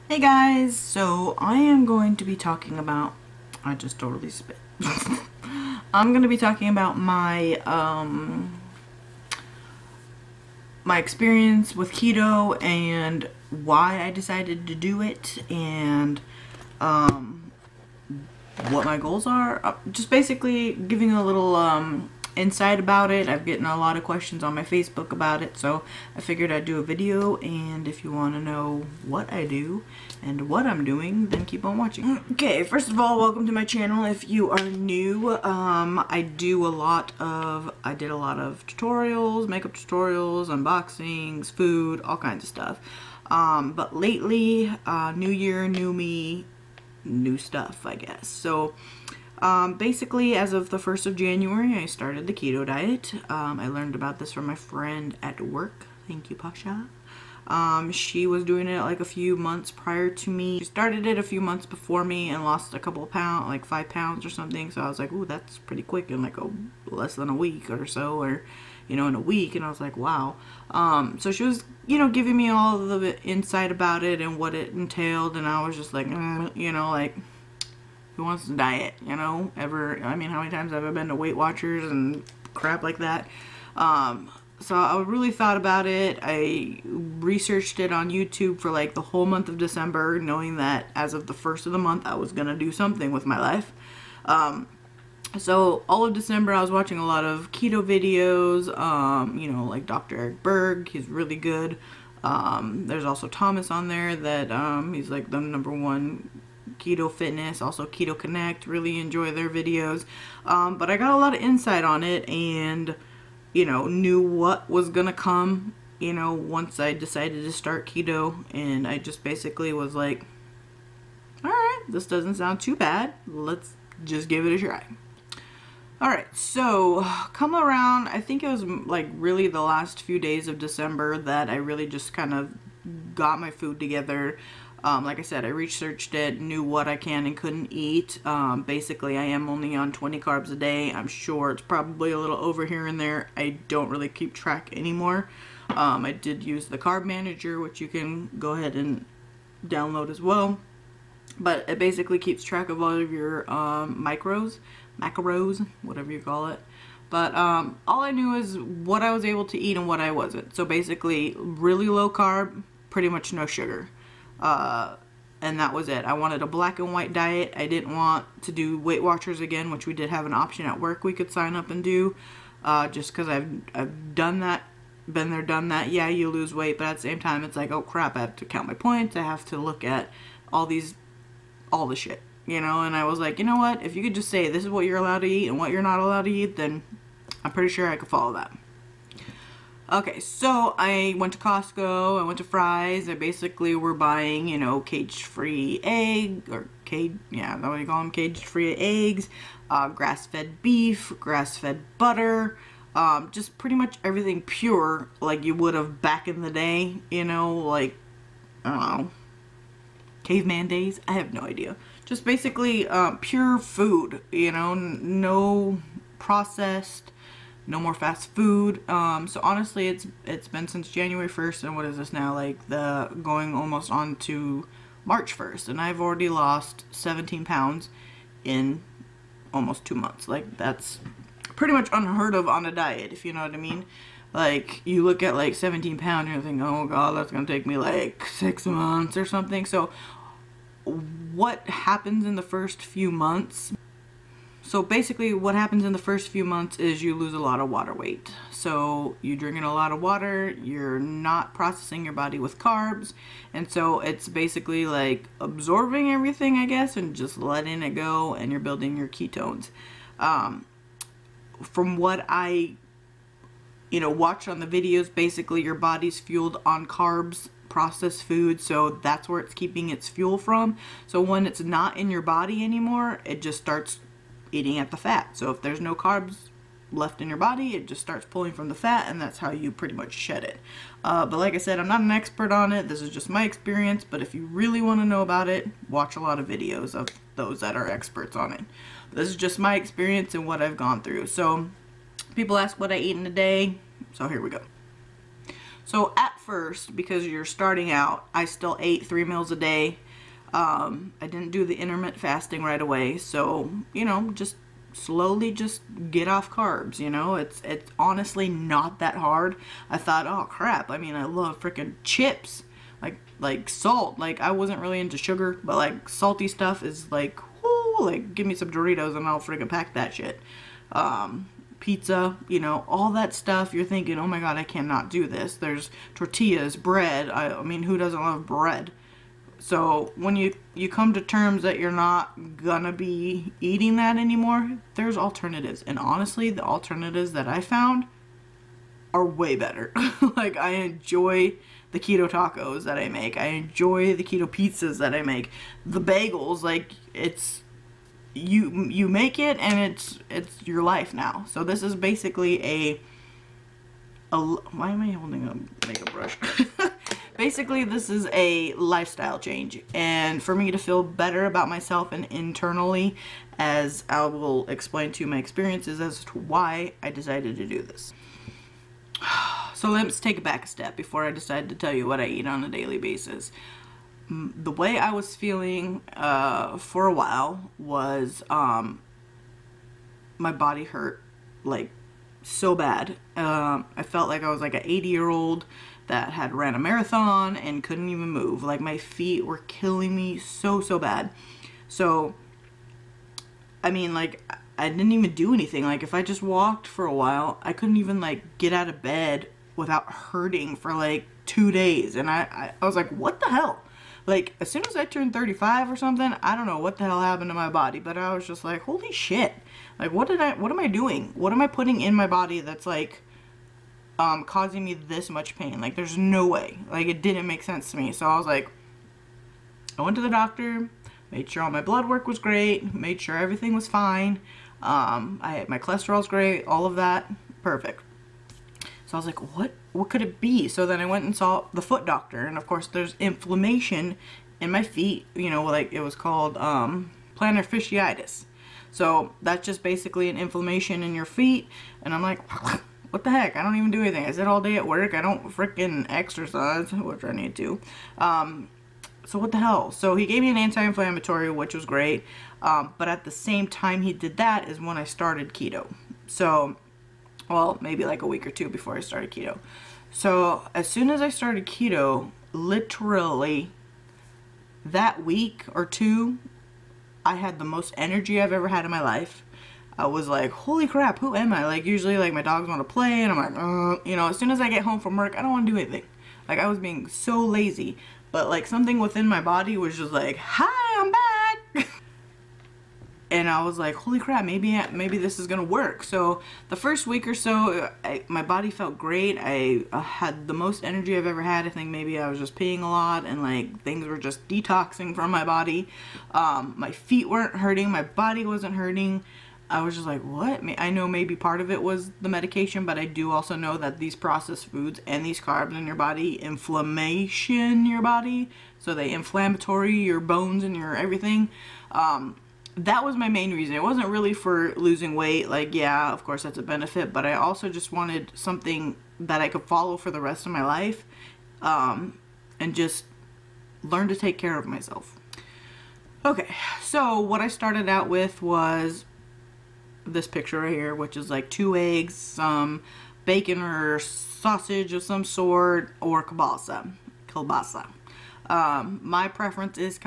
Hey guys, so I am going to be talking about, I just totally spit. I'm going to be talking about my experience with keto and why I decided to do it and what my goals are. Just basically giving a little insight about it. I've gotten a lot of questions on my Facebook about it, so I figured I'd do a video, and if you want to know what I do and what I'm doing, then keep on watching. Okay, first of all, welcome to my channel. If you are new, I did a lot of tutorials, makeup tutorials, unboxings, food, all kinds of stuff. But lately, new year, new me, new stuff, I guess. So basically, as of the 1st of January, I started the keto diet. I learned about this from my friend at work. Thank you, Pasha. She was doing it like a few months prior to me. She started it a few months before me and lost a couple of pounds, like 5 pounds or something. So I was like, ooh, that's pretty quick in like less than a week or so, or in a week. And I was like, wow. So she was, giving me all of the insight about it and what it entailed. And I was just like, like, who wants to diet, I mean, how many times have I been to Weight Watchers and crap like that? So I really thought about it. I researched it on YouTube for like the whole month of December, knowing that as of the 1st of the month, I was going to do something with my life. So all of December, I was watching a lot of keto videos, like Dr. Eric Berd. He's really good. There's also Thomas on there that he's like the #1 keto fitness, also Keto Connect. Really enjoy their videos. But I got a lot of insight on it and, knew what was gonna come, once I decided to start keto. And I just basically was like, alright, this doesn't sound too bad. Let's just give it a try. Alright, so come around, I think it was like really the last few days of December that I really just kind of got my food together. Like I said, I researched it, knew what I can and couldn't eat. Basically, I am only on 20 carbs a day. I'm sure it's probably a little over here and there. I don't really keep track anymore. I did use the carb manager, which you can go ahead and download as well. But it basically keeps track of all of your macros, whatever you call it. But all I knew is what I was able to eat and what I wasn't. So basically, really low carb, pretty much no sugar. And that was it. I wanted a black and white diet. I didn't want to do Weight Watchers again, which we did have an option at work we could sign up and do. Just because I've done that, been there, done that. Yeah, you lose weight, but at the same time, it's like, oh crap, I have to count my points. I have to look at all the shit, and I was like, you know what? If you could just say this is what you're allowed to eat and what you're not allowed to eat, then I'm pretty sure I could follow that. Okay, so I went to Costco, I went to Fry's. I basically were buying, cage-free egg, or yeah, that's what you call them, cage-free eggs, grass-fed beef, grass-fed butter, just pretty much everything pure, like you would have back in the day, like, I don't know, caveman days? I have no idea. Just basically pure food, no processed, no more fast food. So honestly, it's been since January 1st, and what is this now? Like going almost on to March 1st, and I've already lost 17 pounds in almost 2 months. Like, that's pretty much unheard of on a diet, if you know what I mean. Like, you look at like 17 pounds and you think, oh god, that's gonna take me like 6 months or something. So what happens in the first few months? So basically what happens in the first few months is you lose a lot of water weight. So you're drinking a lot of water, you're not processing your body with carbs, and so it's basically like absorbing everything, I guess, and just letting it go, and you're building your ketones. From what I watch on the videos, basically your body's fueled on carbs, processed food, so that's where it's keeping its fuel from. So when it's not in your body anymore, it just starts eating at the fat. So if there's no carbs left in your body, it just starts pulling from the fat, and that's how you pretty much shed it. But like I said, I'm not an expert on it. This is just my experience, but if you really want to know about it, watch a lot of videos of those that are experts on it. This is just my experience and what I've gone through. So people ask what I eat in a day, so here we go. So at first, because you're starting out, I still ate 3 meals a day. I didn't do the intermittent fasting right away. So, you know, just slowly just get off carbs, you know. It's honestly not that hard. I thought, oh crap, I mean, I love freaking chips, like salt. Like, I wasn't really into sugar, but like salty stuff is like, whoo, like give me some Doritos and I'll freaking pack that shit. Pizza, you know, all that stuff. You're thinking, oh my god, I cannot do this. There's tortillas, bread. I mean, who doesn't love bread? So when you come to terms that you're not gonna be eating that anymore, there's alternatives. And honestly, the alternatives that I found are way better. Like, I enjoy the keto tacos that I make. I enjoy the keto pizzas that I make. The bagels, like, it's you make it and it's your life now. So this is basically a why am I holding a makeup brush? Basically, this is a lifestyle change, and for me to feel better about myself and internally, as I will explain to you my experiences as to why I decided to do this. So let's take it back a step before I decide to tell you what I eat on a daily basis. The way I was feeling for a while was my body hurt like so bad. I felt like I was like an 80-year-old that had ran a marathon and couldn't even move. Like, my feet were killing me so bad. So I mean, like, I didn't even do anything. Like, if I just walked for a while, I couldn't even like get out of bed without hurting for like 2 days. And I was like, what the hell? Like, as soon as I turned 35 or something, I don't know what the hell happened to my body, but I was just like, holy shit. Like, what am I doing? What am I putting in my body that's like causing me this much pain? Like, there's no way. Like, it didn't make sense to me. So I was like, I went to the doctor, made sure all my blood work was great, made sure everything was fine. My cholesterol's great, all of that, perfect. So I was like, what could it be? So then I went and saw the foot doctor, and of course there's inflammation in my feet, you know, like it was called plantar fasciitis. So that's just basically an inflammation in your feet. And I'm like, what the heck? I don't even do anything. I sit all day at work. I don't freaking exercise, which I need to. So what the hell? So he gave me an anti-inflammatory, which was great. But at the same time he did that is when I started keto. So, well, maybe like a week or two before I started keto. So as soon as I started keto, literally that week or two, I had the most energy I've ever had in my life. I was like, holy crap, who am I? Like, usually like my dogs want to play and I'm like, you know, as soon as I get home from work, I don't want to do anything. Like, I was being so lazy, but like something within my body was just like, hi, I'm back. And I was like, holy crap, maybe this is gonna work. So the first week or so, my body felt great. I had the most energy I've ever had. I think maybe I was just peeing a lot and like things were just detoxing from my body. My feet weren't hurting, my body wasn't hurting. I was just like, what? I know maybe part of it was the medication, but I do also know that these processed foods and these carbs in your body, inflammation your body, so they inflammatory your bones and your everything. That was my main reason. It wasn't really for losing weight. Like, yeah, of course that's a benefit, but I also just wanted something that I could follow for the rest of my life, and just learn to take care of myself. Okay, so what I started out with was this picture right here, which is like 2 eggs, some bacon or sausage of some sort, or kielbasa. My preference is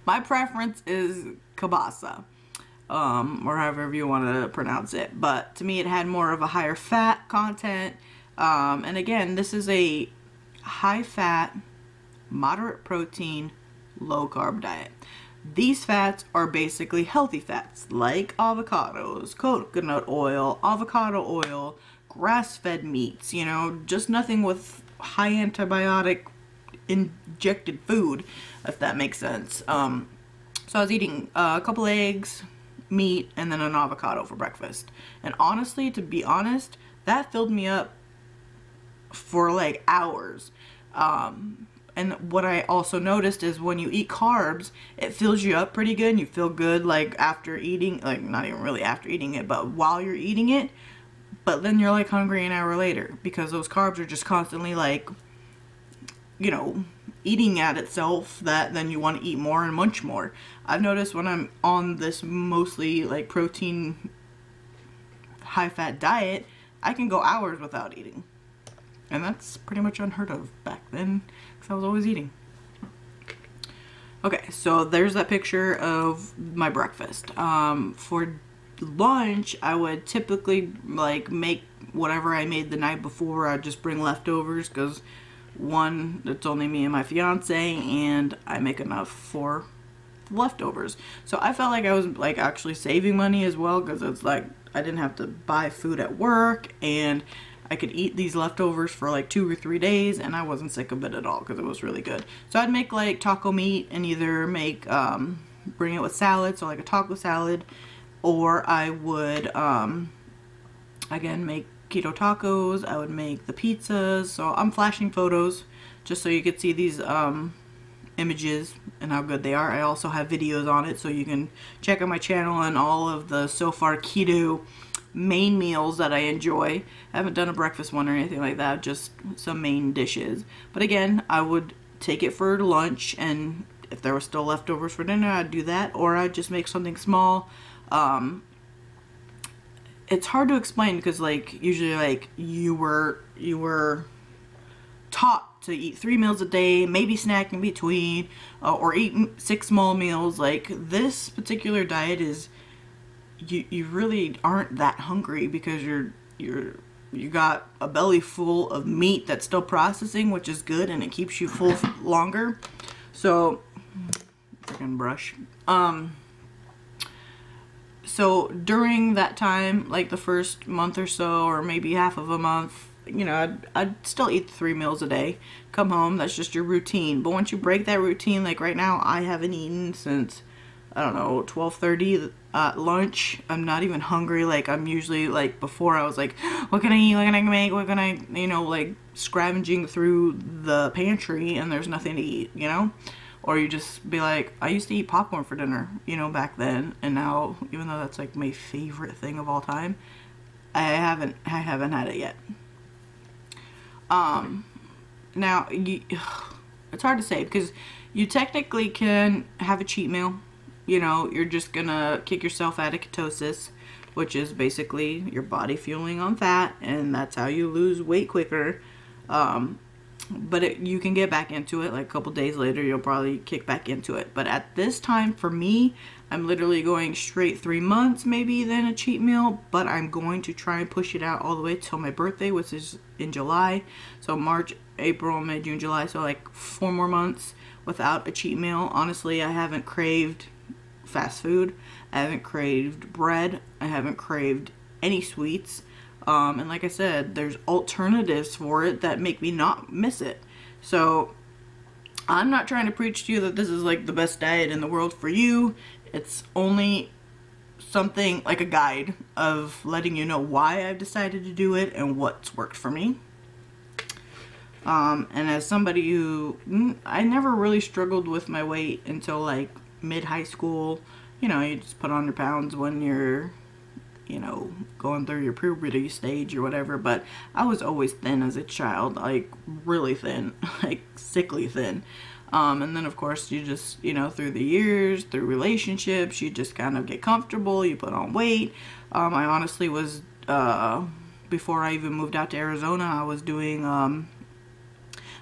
my preference is kielbasa, or however you want to pronounce it. But to me, it had more of a higher fat content. And again, this is a high fat, moderate protein, low carb diet. These fats are basically healthy fats like avocados, coconut oil, avocado oil, grass-fed meats, you know, just nothing with high antibiotic injected food, if that makes sense. So I was eating a couple eggs, meat, and then an avocado for breakfast. And honestly, to be honest, that filled me up for like hours. And what I also noticed is when you eat carbs, it fills you up pretty good and you feel good like after eating, like not even really after eating it, but while you're eating it. but then you're like hungry an hour later because those carbs are just constantly like, you know, eating at itself, that then you want to eat more and munch more. I've noticed when I'm on this mostly like protein high fat diet, I can go hours without eating. And that's pretty much unheard of back then because I was always eating. Okay, so there's that picture of my breakfast. For lunch, I would typically like make whatever I made the night before. I'd just bring leftovers because one, it's only me and my fiance, and I make enough for leftovers. So I felt like I was like actually saving money as well, because it's like I didn't have to buy food at work, and I could eat these leftovers for like 2 or 3 days, and I wasn't sick of it at all because it was really good. So I'd make like taco meat and either make bring it with salad, so like a taco salad, or I would again make keto tacos. I would make the pizzas. So I'm flashing photos just so you could see these images and how good they are. I also have videos on it, so you can check out my channel and all of the so far keto main meals that I enjoy. I haven't done a breakfast one or anything like that, just some main dishes. But again, I would take it for lunch, and if there was still leftovers for dinner, I'd do that, or I'd just make something small. It's hard to explain because like usually like you were taught to eat 3 meals a day, maybe snack in between, or eat 6 small meals. Like this particular diet is, you really aren't that hungry because you got a belly full of meat that's still processing, which is good, and it keeps you full longer. So freaking brush. So during that time, like the first month or so, or maybe half of a month, you know, I'd still eat 3 meals a day. Come home, that's just your routine. But once you break that routine, like right now, I haven't eaten since, I don't know, 12:30 at lunch. I'm not even hungry. Like I'm usually like, before I was like, what can I eat? What can I make? What can I, you know, like scavenging through the pantry and there's nothing to eat, you know? Or you just be like, I used to eat popcorn for dinner, you know, back then, and now, even though that's like my favorite thing of all time, I haven't had it yet. Now it's hard to say because you technically can have a cheat meal. You know, you're just gonna kick yourself out of ketosis, which is basically your body fueling on fat, and that's how you lose weight quicker. But you can get back into it. Like a couple days later, you'll probably kick back into it. But at this time, for me, I'm literally going straight 3 months, maybe then a cheat meal. But I'm going to try and push it out all the way till my birthday, which is in July. So March, April, May, June, July. So like 4 more months without a cheat meal. Honestly, I haven't craved fast food. I haven't craved bread. I haven't craved any sweets. And like I said, there's alternatives for it that make me not miss it. So I'm not trying to preach to you that this is like the best diet in the world for you. It's only something like a guide of letting you know why I've decided to do it and what's worked for me. And as somebody who, I never really struggled with my weight until like mid-high school. You know, you just put on your pounds when you're, you know, going through your puberty stage or whatever. But I was always thin as a child, like really thin, like sickly thin. And then of course you just, you know, through the years, through relationships, you just kind of get comfortable, you put on weight. I honestly was, before I even moved out to Arizona, I was doing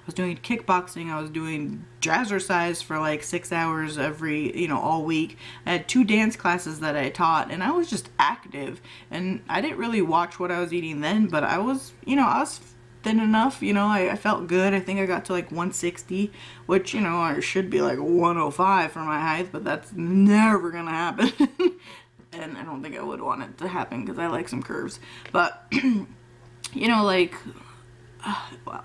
kickboxing. I was doing jazzercise for like 6 hours every, you know, all week. I had 2 dance classes that I taught, and I was just active. And I didn't really watch what I was eating then, but I was, you know, I was thin enough, you know, I felt good. I think I got to like 160, which, you know, I should be like 105 for my height, but that's never gonna happen. And I don't think I would want it to happen because I like some curves. But, you know, like,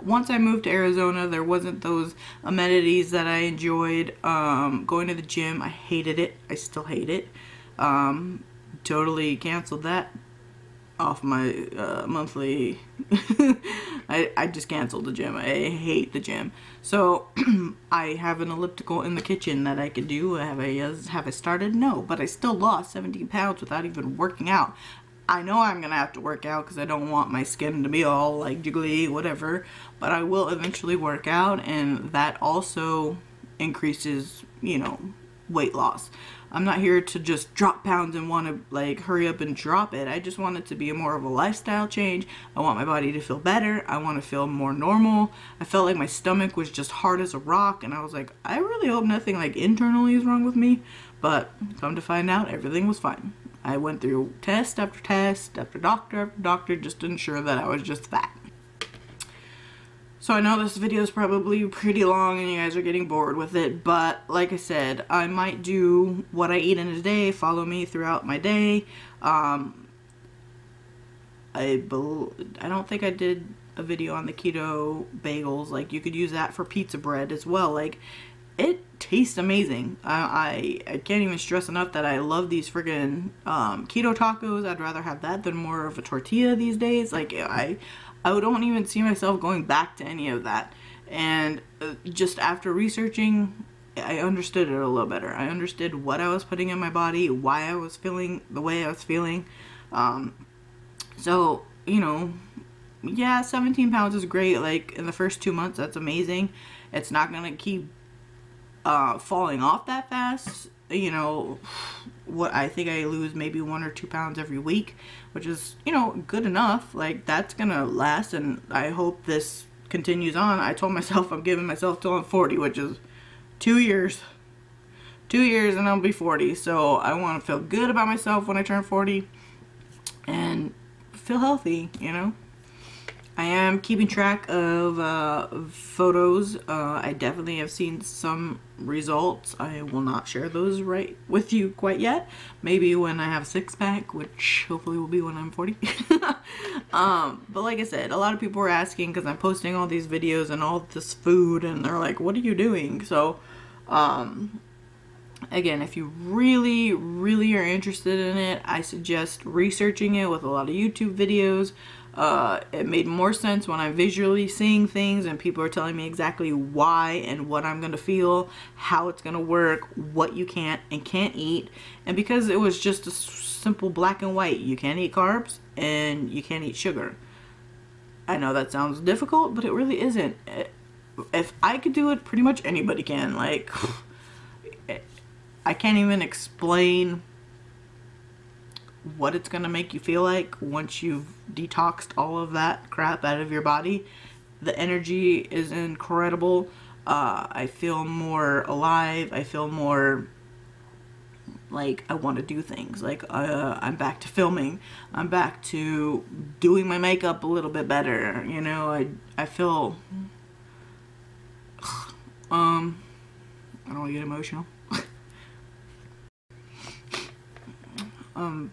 once I moved to Arizona, there wasn't those amenities that I enjoyed. Going to the gym, I hated it. I still hate it. Totally canceled that off my monthly. I just canceled the gym. I hate the gym. So I have an elliptical in the kitchen that I could do. Have I started? No, but I still lost 17 pounds without even working out. I know I'm gonna have to work out because I don't want my skin to be all like jiggly, whatever, but I will eventually work out, and that also increases, you know, weight loss. I'm not here to just drop pounds and want to like hurry up and drop it. I just want it to be more of a lifestyle change. I want my body to feel better. I want to feel more normal. I felt like my stomach was just hard as a rock, and I was like, I really hope nothing like internally is wrong with me. But come to find out, everything was fine. I went through test after test after doctor just to ensure that I was just fat. So I know this video is probably pretty long and you guys are getting bored with it, but like I said, I might do what I eat in a day, follow me throughout my day. I don't think I did a video on the keto bagels. Like, you could use that for pizza bread as well. Like, it tastes amazing. I can't even stress enough that I love these friggin' keto tacos. I'd rather have that than more of a tortilla these days. Like, I don't even see myself going back to any of that. And just after researching, I understood it a little better. I understood what I was putting in my body, why I was feeling the way I was feeling. So, you know, yeah, 17 pounds is great. Like, in the first 2 months, that's amazing. It's not gonna keep falling off that fast. You know, what I think I lose maybe 1 or 2 pounds every week, which is, you know, good enough. Like, that's gonna last, and I hope this continues on. I told myself I'm giving myself till I'm 40, which is 2 years. 2 years and I'll be 40. So I want to feel good about myself when I turn 40 and feel healthy, you know. I am keeping track of photos. I definitely have seen some results. I will not share those right with you quite yet. Maybe when I have a six-pack, which hopefully will be when I'm 40. But like I said, a lot of people were asking because I'm posting all these videos and all this food, and they're like, what are you doing? So, again, if you really, really are interested in it, I suggest researching it with a lot of YouTube videos. It made more sense when I'm visually seeing things and people are telling me exactly why and what I'm going to feel, how it's going to work, what you can't and can't eat. And because it was just a simple black and white, you can't eat carbs and you can't eat sugar. I know that sounds difficult, but it really isn't. If I could do it, pretty much anybody can. Like, I can't even explain what it's gonna make you feel like once you've detoxed all of that crap out of your body. The energy is incredible. I feel more alive. I feel more like I want to do things. Like, I'm back to filming. I'm back to doing my makeup a little bit better. You know, I feel I don't want to get emotional.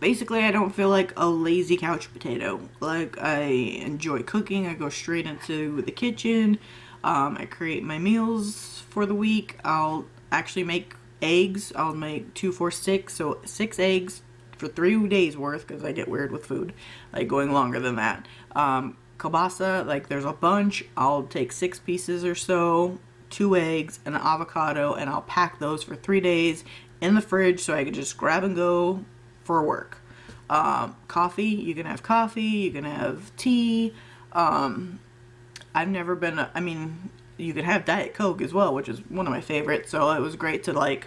Basically, I don't feel like a lazy couch potato. Like, I enjoy cooking. I go straight into the kitchen. I create my meals for the week. I'll actually make eggs. I'll make 2, 4, 6. So 6 eggs for 3 days worth, because I get weird with food, like going longer than that. Kielbasa, like there's a bunch. I'll take 6 pieces or so, 2 eggs, and an avocado, and I'll pack those for 3 days in the fridge so I can just grab and go for work. Coffee, you can have coffee, you can have tea. I've never been, I mean, you can have Diet Coke as well, which is one of my favorites, so it was great to like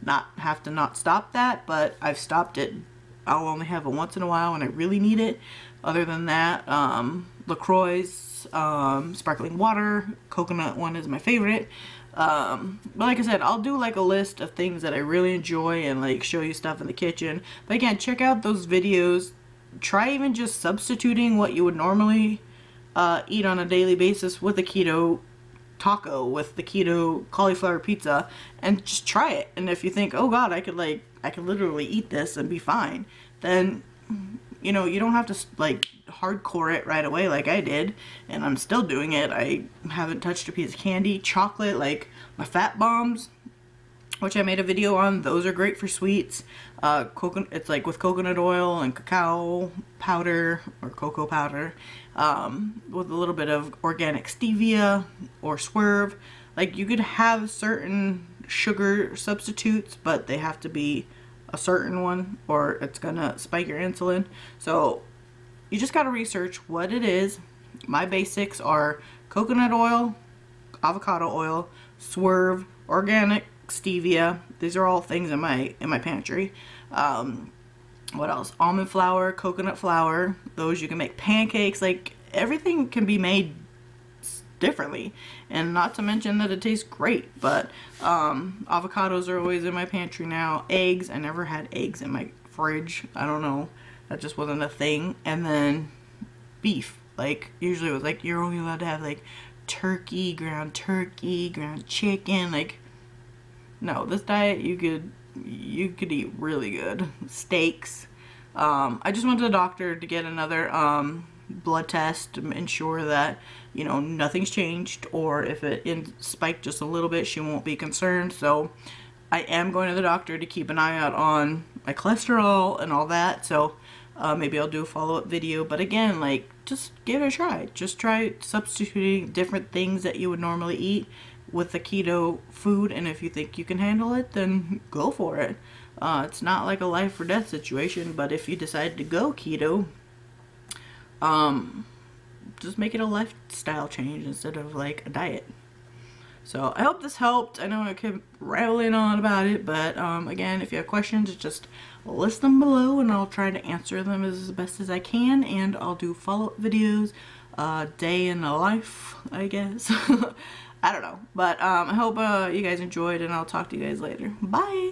not have to not stop that, but I've stopped it. I'll only have it once in a while when I really need it. Other than that, LaCroix, sparkling water, coconut one is my favorite. But like I said, I'll do like a list of things that I really enjoy and like show you stuff in the kitchen. But again, check out those videos. Try even just substituting what you would normally eat on a daily basis with a keto taco, with the keto cauliflower pizza, and just try it. And if you think, oh god, I could literally eat this and be fine, then you know, you don't have to like hardcore it right away like I did, and I'm still doing it. I haven't touched a piece of candy. Chocolate, like my fat bombs, which I made a video on, those are great for sweets. It's like with coconut oil and cacao powder or cocoa powder, with a little bit of organic stevia or swerve. Like, you could have certain sugar substitutes, but they have to be a certain one or it's gonna spike your insulin. So you just gotta research what it is. My basics are coconut oil, avocado oil, Swerve, organic stevia. These are all things in my pantry. What else? Almond flour, coconut flour. Those you can make pancakes. Like, everything can be made differently, and not to mention that it tastes great. But avocados are always in my pantry now. Eggs, I never had eggs in my fridge. I don't know, that just wasn't a thing. And then beef, like usually it was like you're only allowed to have like turkey, ground chicken. Like, no, this diet you could eat really good. Steaks. I just went to the doctor to get another blood test to ensure that, you know, nothing's changed, or if it spiked just a little bit, she won't be concerned. So I am going to the doctor to keep an eye out on my cholesterol and all that. So maybe I'll do a follow-up video. But again, like, just give it a try. Just try substituting different things that you would normally eat with the keto food, and if you think you can handle it, then go for it. It's not like a life or death situation, but if you decide to go keto, just make it a lifestyle change instead of like a diet. So I hope this helped. I know I kept rambling on about it, but again, if you have questions, just list them below and I'll try to answer them as best as I can, and I'll do follow-up videos, day in the life, I guess. I don't know, but I hope you guys enjoyed, and I'll talk to you guys later. Bye!